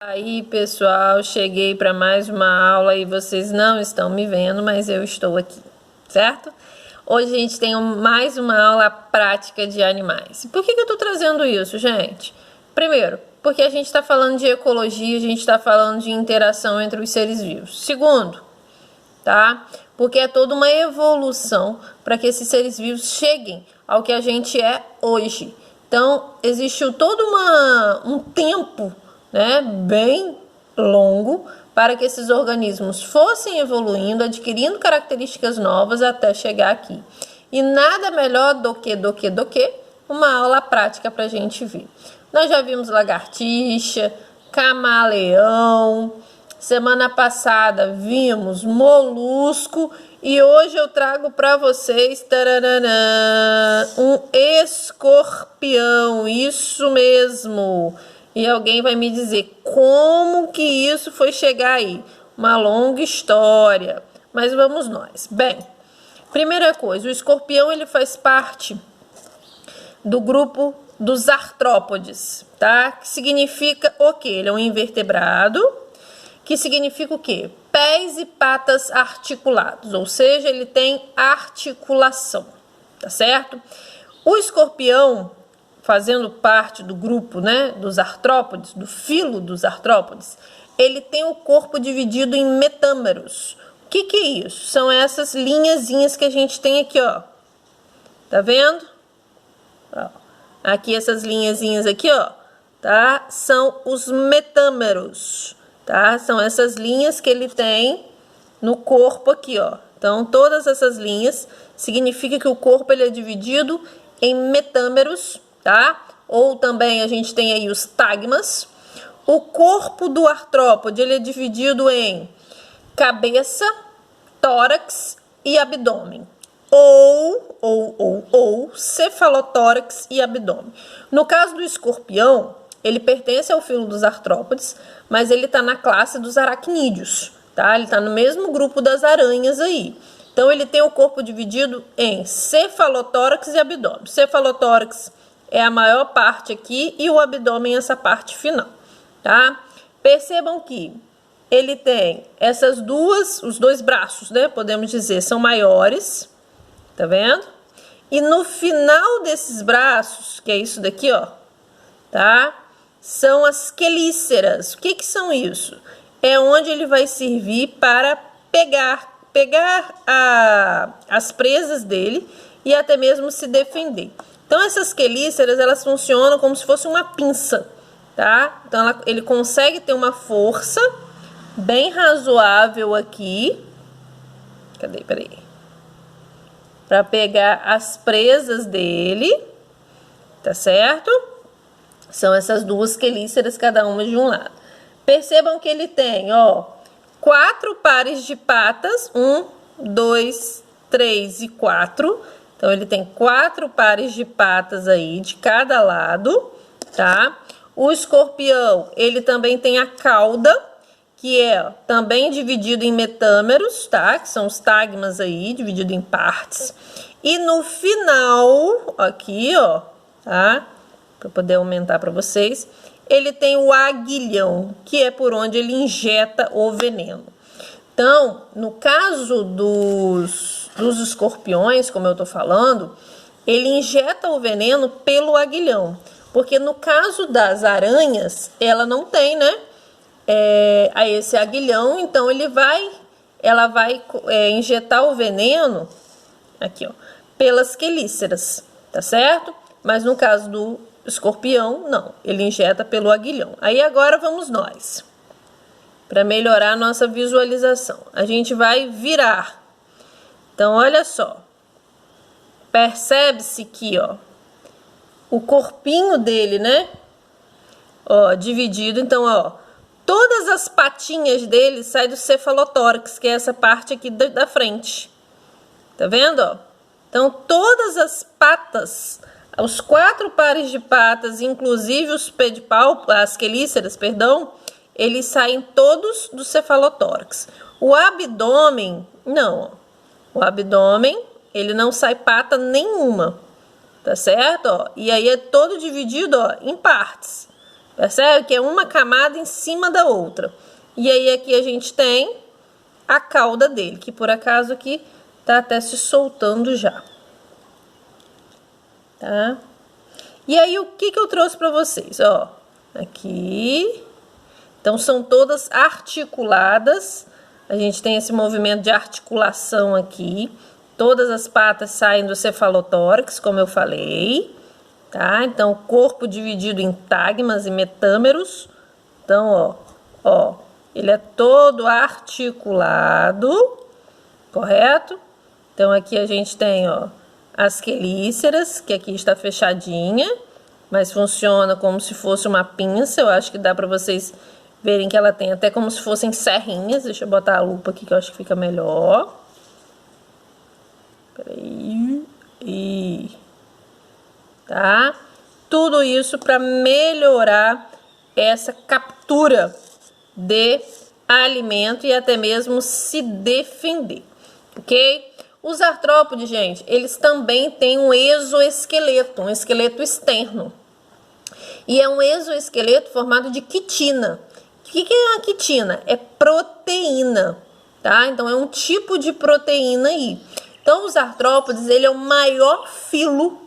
Aí, pessoal, cheguei para mais uma aula e vocês não estão me vendo, mas eu estou aqui, certo? Hoje a gente tem mais uma aula prática de animais. E por que eu estou trazendo isso, gente? Primeiro, porque a gente está falando de ecologia, a gente está falando de interação entre os seres vivos. Segundo, tá? Porque é toda uma evolução para que esses seres vivos cheguem ao que a gente é hoje. Então, existiu todo um tempo, né, bem longo para que esses organismos fossem evoluindo, adquirindo características novas até chegar aqui. E nada melhor do que uma aula prática para a gente ver. Nós já vimos lagartixa, camaleão, semana passada vimos molusco e hoje eu trago para vocês um escorpião, isso mesmo. E alguém vai me dizer como que isso foi chegar aí. Uma longa história, mas vamos nós. Bem, primeira coisa, o escorpião ele faz parte do grupo dos artrópodes, tá? Que significa o quê? Ele é um invertebrado, que significa o quê? Pés e patas articulados, ou seja, ele tem articulação, tá certo? O escorpião, fazendo parte do grupo, né, dos artrópodes, do filo dos artrópodes, ele tem o corpo dividido em metâmeros. O que é isso? São essas linhazinhas que a gente tem aqui, ó. Tá vendo? Ó. Aqui essas linhazinhas aqui, ó, tá? São os metâmeros, tá? São essas linhas que ele tem no corpo aqui, ó. Então, todas essas linhas significa que o corpo ele é dividido em metâmeros, tá? Ou também a gente tem aí os tagmas. O corpo do artrópode ele é dividido em cabeça, tórax e abdômen. Ou cefalotórax e abdômen. No caso do escorpião, ele pertence ao filo dos artrópodes, mas ele está na classe dos aracnídeos, tá? Ele está no mesmo grupo das aranhas aí. Então, ele tem o corpo dividido em cefalotórax e abdômen. Cefalotórax é a maior parte aqui e o abdômen é essa parte final, tá? Percebam que ele tem os dois braços, né? Podemos dizer, são maiores, tá vendo? E no final desses braços, que é isso daqui, ó, tá? São as quelíceras. O que são isso? É onde ele vai servir para pegar as presas dele e até mesmo se defender. Então, essas quelíceras, elas funcionam como se fosse uma pinça, tá? Então, ele consegue ter uma força bem razoável aqui. Cadê? Peraí. Para pegar as presas dele, tá certo? São essas duas quelíceras, cada uma de um lado. Percebam que ele tem, ó, 4 pares de patas, 1, 2, 3 e 4. Então, ele tem 4 pares de patas aí de cada lado, tá? O escorpião, ele também tem a cauda, que é também dividido em metâmeros, tá? Que são os tagmas aí, dividido em partes. E no final, aqui, ó, tá? Para poder aumentar para vocês, ele tem o aguilhão, que é por onde ele injeta o veneno. Então, no caso dos escorpiões, como eu tô falando, ele injeta o veneno pelo aguilhão. Porque no caso das aranhas, ela não tem, né? A esse aguilhão, então ela vai injetar o veneno aqui, ó, pelas quelíceras, tá certo? Mas no caso do escorpião, não, ele injeta pelo aguilhão. Aí agora vamos nós, para melhorar a nossa visualização. A gente vai virar. Então, olha só, percebe-se que, ó, o corpinho dele, né? Ó, dividido, então, ó, todas as patinhas dele saem do cefalotórax, que é essa parte aqui da frente. Tá vendo, ó? Então, todas as patas, os 4 pares de patas, inclusive os pedipalpos, as quelíceras, perdão, eles saem todos do cefalotórax. O abdômen, não. O abdômen, ele não sai pata nenhuma, tá certo? Ó? E aí é todo dividido, ó, em partes. Percebe que é uma camada em cima da outra. E aí aqui a gente tem a cauda dele, que por acaso aqui tá até se soltando já. Tá? E aí o que eu trouxe para vocês? Ó, aqui. Então são todas articuladas. A gente tem esse movimento de articulação aqui. Todas as patas saem do cefalotórax, como eu falei. Tá? Então, corpo dividido em tagmas e metâmeros. Então, ó, ele é todo articulado, correto? Então, aqui a gente tem, ó, as quelíceras, que aqui está fechadinha, mas funciona como se fosse uma pinça. Eu acho que dá para vocês verem que ela tem até como se fossem serrinhas. Deixa eu botar a lupa aqui que eu acho que fica melhor. Peraí. Tá? Tudo isso para melhorar essa captura de alimento e até mesmo se defender, ok? Os artrópodes, gente, eles também têm um exoesqueleto, um esqueleto externo. E é um exoesqueleto formado de quitina. O que é uma quitina? É proteína, tá? Então, é um tipo de proteína aí. Então, os artrópodes, ele é o maior filo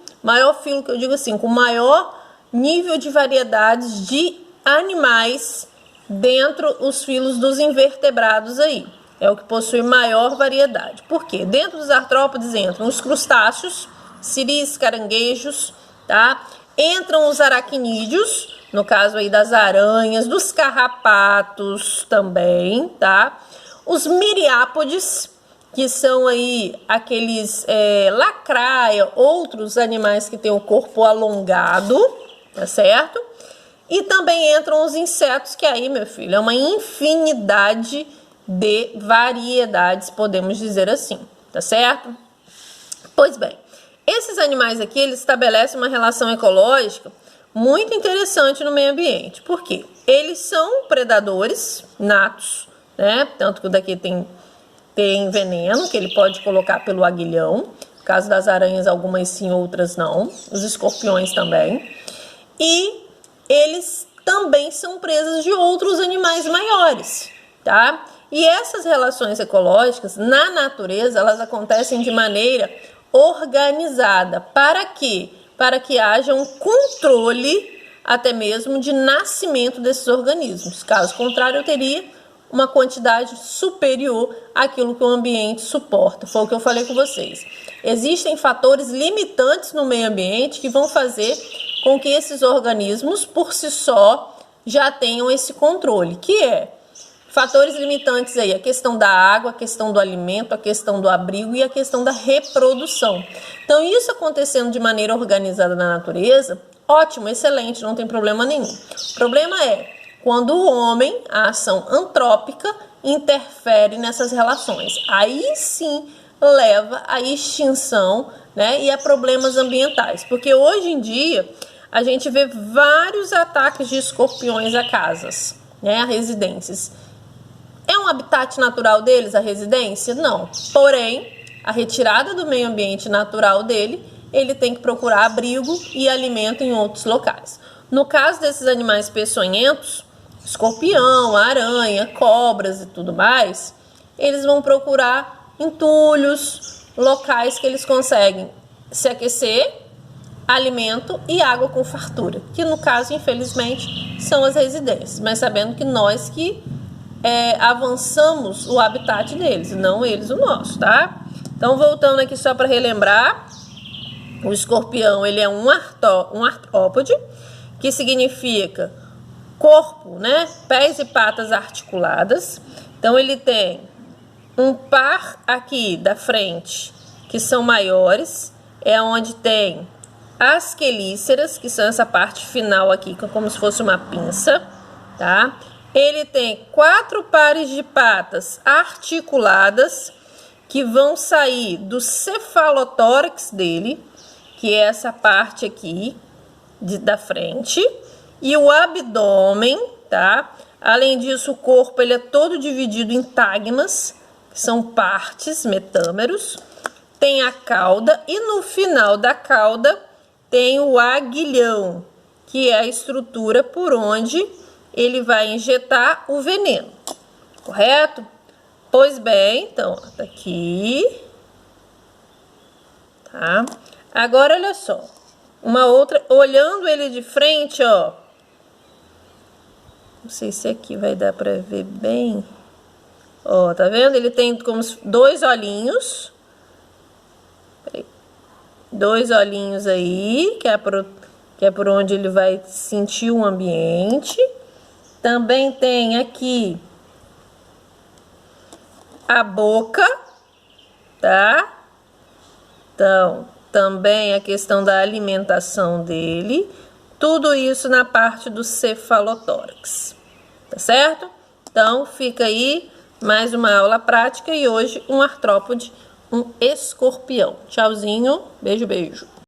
que eu digo assim, com maior nível de variedades de animais dentro os filos dos invertebrados aí. É o que possui maior variedade. Por quê? Dentro dos artrópodes entram os crustáceos, siris, caranguejos, tá? Entram os aracnídeos, no caso aí das aranhas, dos carrapatos também, tá? Os miriápodes, que são aí aqueles lacraia, outros animais que têm o corpo alongado, tá certo? E também entram os insetos, que aí, meu filho, é uma infinidade de variedades, podemos dizer assim, tá certo? Pois bem, esses animais aqui, eles estabelecem uma relação ecológica muito interessante no meio ambiente. Por quê? Eles são predadores natos, né? Tanto que o daqui tem veneno, que ele pode colocar pelo aguilhão. No caso das aranhas, algumas sim, outras não. Os escorpiões também. E eles também são presas de outros animais maiores, tá? E essas relações ecológicas, na natureza, elas acontecem de maneira organizada. Para quê? Para que haja um controle até mesmo de nascimento desses organismos. Caso contrário, eu teria uma quantidade superior àquilo que o ambiente suporta. Foi o que eu falei com vocês. Existem fatores limitantes no meio ambiente que vão fazer com que esses organismos, por si só, já tenham esse controle, que é fatores limitantes aí, a questão da água, a questão do alimento, a questão do abrigo e a questão da reprodução. Então, isso acontecendo de maneira organizada na natureza, ótimo, excelente, não tem problema nenhum. O problema é quando o homem, a ação antrópica, interfere nessas relações. Aí sim leva à extinção, né, e a problemas ambientais. Porque hoje em dia a gente vê vários ataques de escorpiões a casas, né, a residências. É um habitat natural deles, a residência? Não. Porém, a retirada do meio ambiente natural dele, ele tem que procurar abrigo e alimento em outros locais. No caso desses animais peçonhentos, escorpião, aranha, cobras e tudo mais, eles vão procurar entulhos, locais que eles conseguem se aquecer, alimento e água com fartura, que no caso, infelizmente, são as residências, mas sabendo que nós que avançamos o habitat deles, não eles o nosso, tá? Então, voltando aqui só para relembrar, o escorpião, ele é um artrópode, que significa corpo, né? Pés e patas articuladas. Então, ele tem um par aqui da frente, que são maiores, é onde tem as quelíceras, que são essa parte final aqui, como se fosse uma pinça, tá? Ele tem 4 pares de patas articuladas, que vão sair do cefalotórax dele, que é essa parte aqui da frente, e o abdômen, tá? Além disso, o corpo ele é todo dividido em tagmas, que são partes, metâmeros. Tem a cauda e no final da cauda tem o aguilhão, que é a estrutura por onde ele vai injetar o veneno, correto? Pois bem, então, ó, tá aqui, tá? Agora, olha só, uma outra, olhando ele de frente, ó, não sei se aqui vai dar pra ver bem, ó, tá vendo? Ele tem como dois olhinhos, dois olhinhos aí, que é por onde ele vai sentir o ambiente. Também tem aqui a boca, tá? Então, também a questão da alimentação dele. Tudo isso na parte do cefalotórax, tá certo? Então, fica aí mais uma aula prática e hoje um artrópode, um escorpião. Tchauzinho, beijo, beijo.